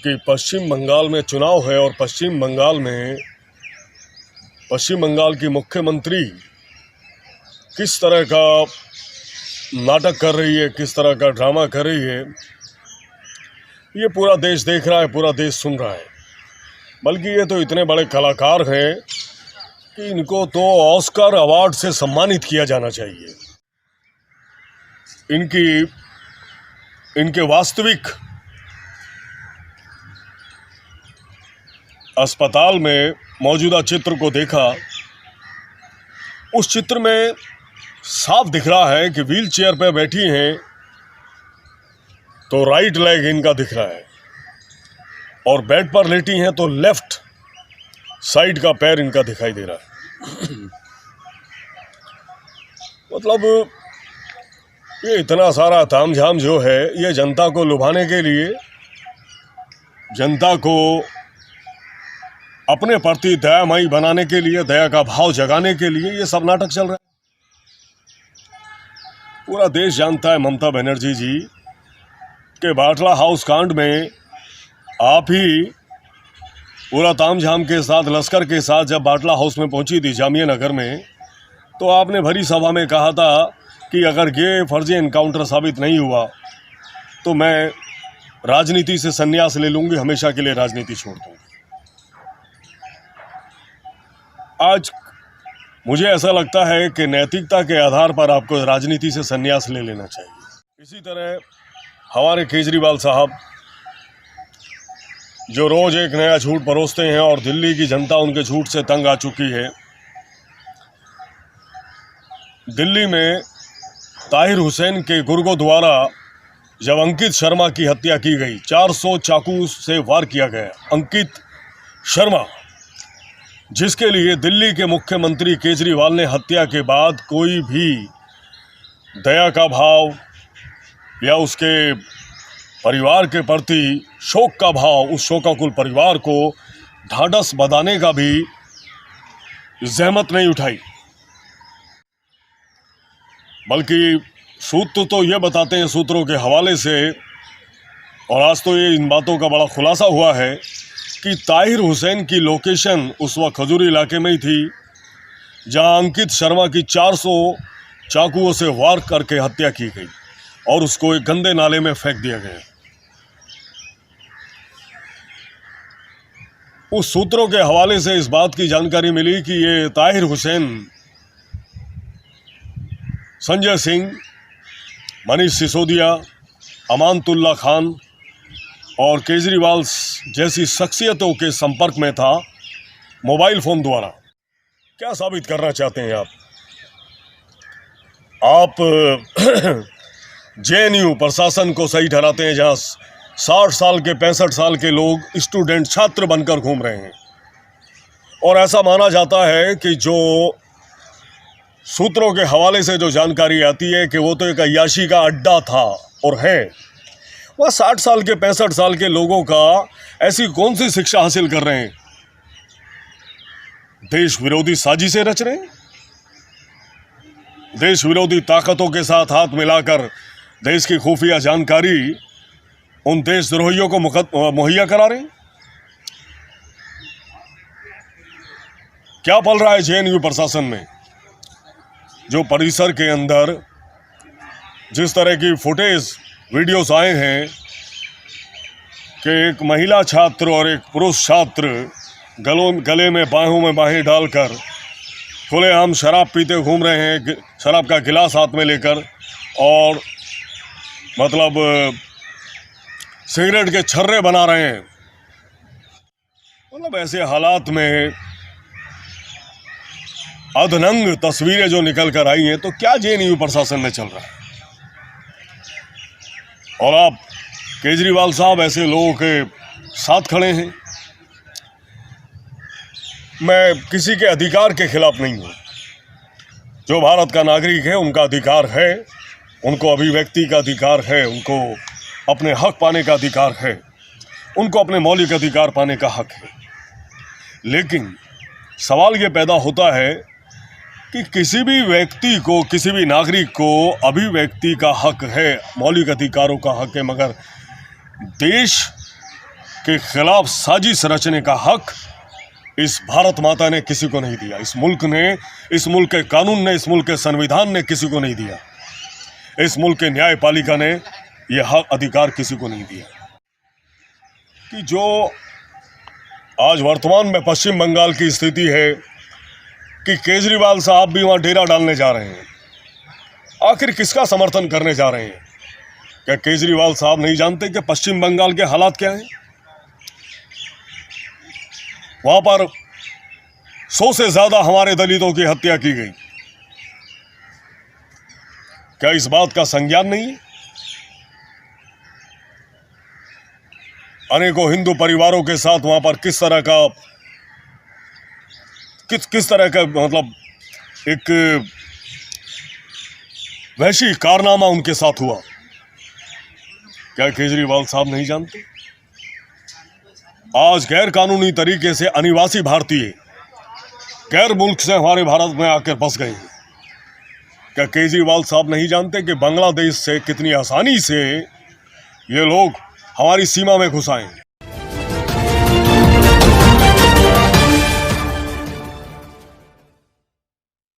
कि पश्चिम बंगाल में चुनाव है और पश्चिम बंगाल की मुख्यमंत्री किस तरह का नाटक कर रही है, किस तरह का ड्रामा कर रही है, ये पूरा देश देख रहा है, पूरा देश सुन रहा है। बल्कि ये तो इतने बड़े कलाकार हैं कि इनको तो ऑस्कर अवार्ड से सम्मानित किया जाना चाहिए। इनके वास्तविक अस्पताल में मौजूदा चित्र को देखा, उस चित्र में साफ दिख रहा है कि व्हील चेयर पर बैठी हैं तो राइट लेग इनका दिख रहा है और बेड पर लेटी हैं तो लेफ्ट साइड का पैर इनका दिखाई दे रहा है। मतलब ये इतना सारा तामझाम जो है, ये जनता को लुभाने के लिए, जनता को अपने प्रति दयामयी बनाने के लिए, दया का भाव जगाने के लिए ये सब नाटक चल रहा है। पूरा देश जानता है ममता बनर्जी जी के बाटला हाउस कांड में आप ही पूरा तामझाम के साथ, लश्कर के साथ जब बाटला हाउस में पहुंची थी जामिया नगर में, तो आपने भरी सभा में कहा था कि अगर ये फर्जी एनकाउंटर साबित नहीं हुआ तो मैं राजनीति से संन्यास ले लूंगी, हमेशा के लिए राजनीति छोड़ दूंगी। आज मुझे ऐसा लगता है कि नैतिकता के आधार पर आपको राजनीति से संन्यास ले लेना चाहिए। इसी तरह हमारे केजरीवाल साहब जो रोज एक नया झूठ परोसते हैं और दिल्ली की जनता उनके झूठ से तंग आ चुकी है। दिल्ली में ताहिर हुसैन के गुर्गों द्वारा जब अंकित शर्मा की हत्या की गई, 400 चाकू से वार किया गया। अंकित शर्मा, जिसके लिए दिल्ली के मुख्यमंत्री केजरीवाल ने हत्या के बाद कोई भी दया का भाव या उसके परिवार के प्रति शोक का भाव, उस शोकाकुल परिवार को ढाढ़स बंधाने का भी जहमत नहीं उठाई। बल्कि सूत्र तो ये बताते हैं, सूत्रों के हवाले से, और आज तो ये इन बातों का बड़ा खुलासा हुआ है कि ताहिर हुसैन की लोकेशन उस वक्त खजूरी इलाके में ही थी जहां अंकित शर्मा की 400 चाकुओं से वार करके हत्या की गई और उसको एक गंदे नाले में फेंक दिया गया। उस सूत्रों के हवाले से इस बात की जानकारी मिली कि ये ताहिर हुसैन संजय सिंह, मनीष सिसोदिया, अमानतुल्लाह खान और केजरीवाल जैसी शख्सियतों के संपर्क में था मोबाइल फ़ोन द्वारा। क्या साबित करना चाहते हैं आप जेएनयू प्रशासन को सही ठहराते हैं जहां 60 साल के 65 साल के लोग स्टूडेंट, छात्र बनकर घूम रहे हैं, और ऐसा माना जाता है कि जो सूत्रों के हवाले से जो जानकारी आती है कि वो तो एक अय्याशी का अड्डा था और है। वह 60 साल के 65 साल के लोगों का ऐसी कौन सी शिक्षा हासिल कर रहे हैं? देश विरोधी साजिशें रच रहे हैं, देश विरोधी ताकतों के साथ हाथ मिलाकर देश की खुफिया जानकारी उन देशद्रोहियों को मुहैया करा रहे हैं। क्या पल रहा है जेएनयू प्रशासन में? जो परिसर के अंदर जिस तरह की फुटेज, वीडियोस आए हैं कि एक महिला छात्र और एक पुरुष छात्र गले में बाहों में बाहें डालकर खुलेआम शराब पीते घूम रहे हैं, शराब का गिलास हाथ में लेकर, और मतलब सिगरेट के छर्रे बना रहे हैं। मतलब ऐसे हालात में अधनंग तस्वीरें जो निकल कर आई हैं, तो क्या जेएनयू प्रशासन में चल रहा है? और आप केजरीवाल साहब ऐसे लोगों के साथ खड़े हैं। मैं किसी के अधिकार के खिलाफ नहीं हूँ। जो भारत का नागरिक है उनका अधिकार है, उनको अभिव्यक्ति का अधिकार है, उनको अपने हक पाने का अधिकार है, उनको अपने मौलिक अधिकार पाने का हक है। लेकिन सवाल ये पैदा होता है कि किसी भी व्यक्ति को, किसी भी नागरिक को अभिव्यक्ति का हक है, मौलिक अधिकारों का हक है, मगर देश के खिलाफ साजिश रचने का हक इस भारत माता ने किसी को नहीं दिया। इस मुल्क ने, इस मुल्क के कानून ने, इस मुल्क के संविधान ने किसी को नहीं दिया। इस मुल्क के न्यायपालिका ने यह हक अधिकार किसी को नहीं दिया कि जो आज वर्तमान में पश्चिम बंगाल की स्थिति है कि केजरीवाल साहब भी वहाँ डेरा डालने जा रहे हैं। आखिर किसका समर्थन करने जा रहे हैं? क्या केजरीवाल साहब नहीं जानते कि पश्चिम बंगाल के हालात क्या हैं? वहां पर 100 से ज्यादा हमारे दलितों की हत्या की गई। क्या इस बात का संज्ञान नहीं? अनेकों हिंदू परिवारों के साथ वहां पर किस तरह का मतलब एक वैसी कारनामा उनके साथ हुआ। क्या केजरीवाल साहब नहीं जानते? आज गैर कानूनी तरीके से अनिवासी भारतीय गैर मुल्क से हमारे भारत में आकर बस गए हैं। क्या केजरीवाल साहब नहीं जानते कि बांग्लादेश से कितनी आसानी से ये लोग हमारी सीमा में घुस आए?